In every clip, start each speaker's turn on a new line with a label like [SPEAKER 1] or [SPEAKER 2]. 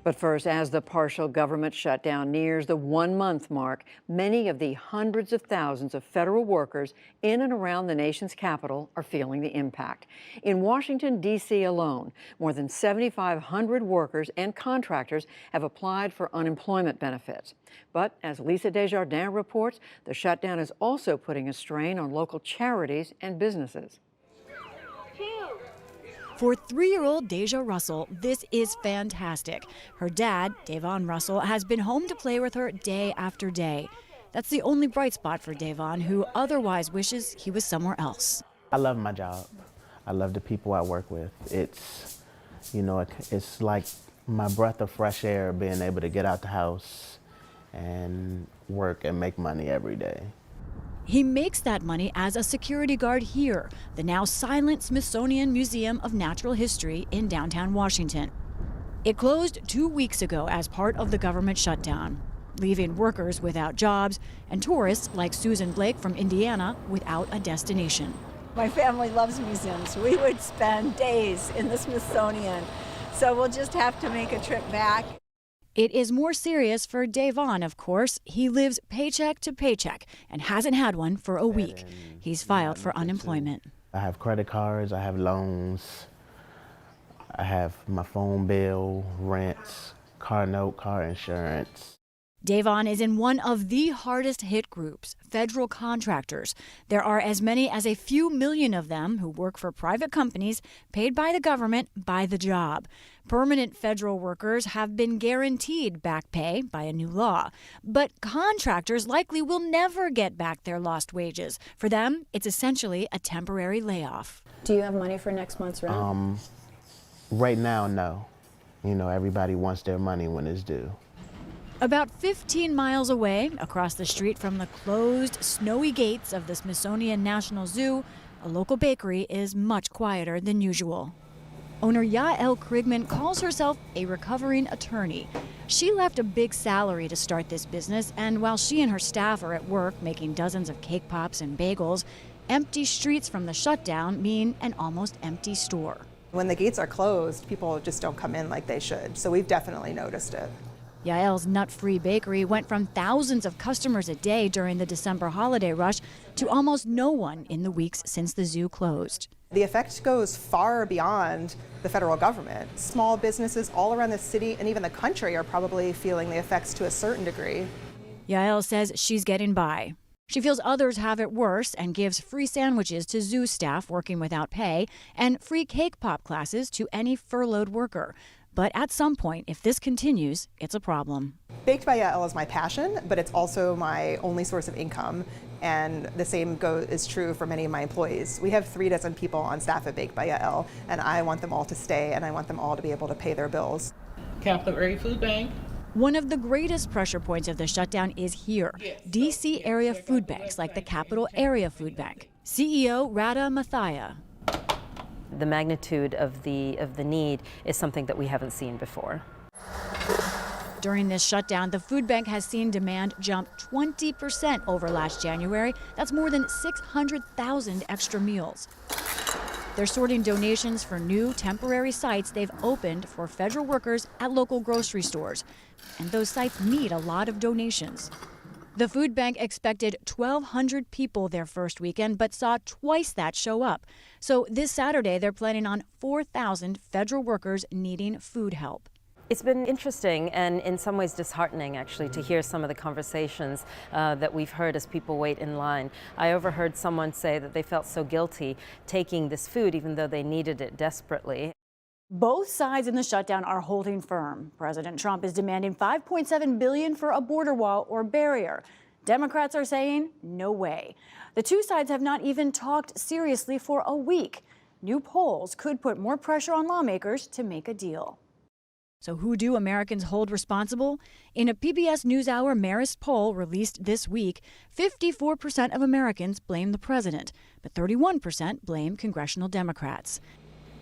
[SPEAKER 1] But first, as the partial government shutdown nears the 1-month mark, many of the hundreds of thousands of federal workers in and around the nation's capital are feeling the impact. In Washington, D.C. alone, more than 7,500 workers and contractors have applied for unemployment benefits. But as Lisa Desjardins reports, the shutdown is also putting a strain on local charities and businesses.
[SPEAKER 2] For 3-year-old Deja Russell, this is fantastic. Her dad, Davon Russell, has been home to play with her day after day. That's the only bright spot for Davon, who otherwise wishes he was somewhere else.
[SPEAKER 3] I love my job. I love the people I work with. It's like my breath of fresh air, being able to get out the house and work and make money every day.
[SPEAKER 2] He makes that money as a security guard here, the now silent Smithsonian Museum of Natural History in downtown Washington. It closed 2 weeks ago as part of the government shutdown, leaving workers without jobs and tourists like Susan Blake from Indiana without a destination.
[SPEAKER 4] My family loves museums. We would spend days in the Smithsonian, so we'll just have to make a trip back.
[SPEAKER 2] It is more serious for Davon, of course. He lives paycheck to paycheck and hasn't had one for a week. He's filed for unemployment.
[SPEAKER 3] I have credit cards, I have loans, I have my phone bill, rents, car note, car insurance.
[SPEAKER 2] Davon is in one of the hardest hit groups, federal contractors. There are as many as a few million of them who work for private companies paid by the government by the job. Permanent federal workers have been guaranteed back pay by a new law. But contractors likely will never get back their lost wages. For them, it's essentially a temporary layoff.
[SPEAKER 4] Do you have money for next month's rent?
[SPEAKER 3] Right now, no. Everybody wants their money when it's due.
[SPEAKER 2] About 15 miles away, across the street from the closed, snowy gates of the Smithsonian National Zoo, a local bakery is much quieter than usual. Owner Yael Krigman calls herself a recovering attorney. She left a big salary to start this business, and while she and her staff are at work making dozens of cake pops and bagels, empty streets from the shutdown mean an almost empty store.
[SPEAKER 5] When the gates are closed, people just don't come in like they should, so we've definitely noticed it.
[SPEAKER 2] Yael's nut-free bakery went from thousands of customers a day during the December holiday rush to almost no one in the weeks since the zoo closed.
[SPEAKER 5] The effect goes far beyond the federal government. Small businesses all around the city and even the country are probably feeling the effects to a certain degree.
[SPEAKER 2] Yael says she's getting by. She feels others have it worse and gives free sandwiches to zoo staff working without pay and free cake pop classes to any furloughed worker. But at some point, if this continues, it's a problem.
[SPEAKER 5] Baked by Yael is my passion, but it's also my only source of income. And the same is true for many of my employees. We have 36 people on staff at Baked by Yael, and I want them all to stay, and I want them all to be able to pay their bills.
[SPEAKER 6] Capital Area Food Bank.
[SPEAKER 2] One of the greatest pressure points of the shutdown is here, D.C. area food banks like the Capital Area Food Bank. CEO Radha Mathia.
[SPEAKER 7] The magnitude of the need is something that we haven't seen before.
[SPEAKER 2] During this shutdown, the food bank has seen demand jump 20% over last January. That's more than 600,000 extra meals. They're sorting donations for new temporary sites they've opened for federal workers at local grocery stores. And those sites need a lot of donations. The food bank expected 1,200 people their first weekend, but saw twice that show up. So this Saturday, they're planning on 4,000 federal workers needing food help.
[SPEAKER 7] It's been interesting and in some ways disheartening, actually, to hear some of the conversations that we've heard as people wait in line. I overheard someone say that they felt so guilty taking this food, even though they needed it desperately.
[SPEAKER 2] Both sides in the shutdown are holding firm. President Trump is demanding $5.7 billion for a border wall or barrier. Democrats are saying no way. The two sides have not even talked seriously for a week. New polls could put more pressure on lawmakers to make a deal. So who do Americans hold responsible? In a PBS NewsHour Marist poll released this week, 54% of Americans blame the president, but 31% blame congressional Democrats.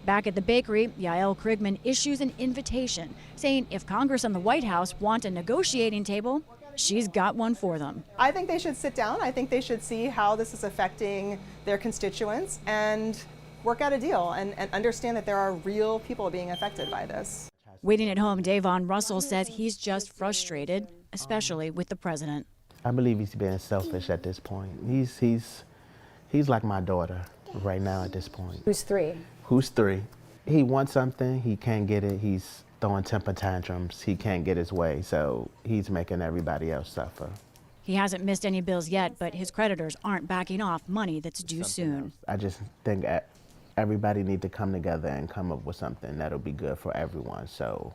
[SPEAKER 2] Back at the bakery, Yael Krigman issues an invitation, saying if Congress and the White House want a negotiating table, she's got one for them.
[SPEAKER 5] I think they should sit down. I think they should see how this is affecting their constituents and work out a deal and understand that there are real people being affected by this.
[SPEAKER 2] Waiting at home, Davon Russell says he's just frustrated, especially with the president.
[SPEAKER 3] I believe he's being selfish at this point. He's like my daughter right now at this point.
[SPEAKER 2] Who's 3?
[SPEAKER 3] Who's 3? He wants something, he can't get it. He's throwing temper tantrums. He can't get his way, so he's making everybody else suffer.
[SPEAKER 2] He hasn't missed any bills yet, but his creditors aren't backing off money that's due soon.
[SPEAKER 3] I just think everybody need to come together and come up with something that'll be good for everyone, so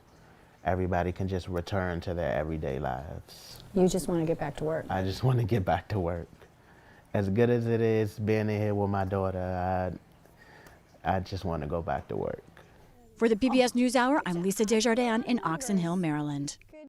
[SPEAKER 3] everybody can just return to their everyday lives.
[SPEAKER 8] You just want to get back to work.
[SPEAKER 3] I just want to get back to work. As good as it is being in here with my daughter, I just want to go back to work.
[SPEAKER 2] For the PBS NewsHour, I'm Lisa Desjardins in Oxon Hill, Maryland.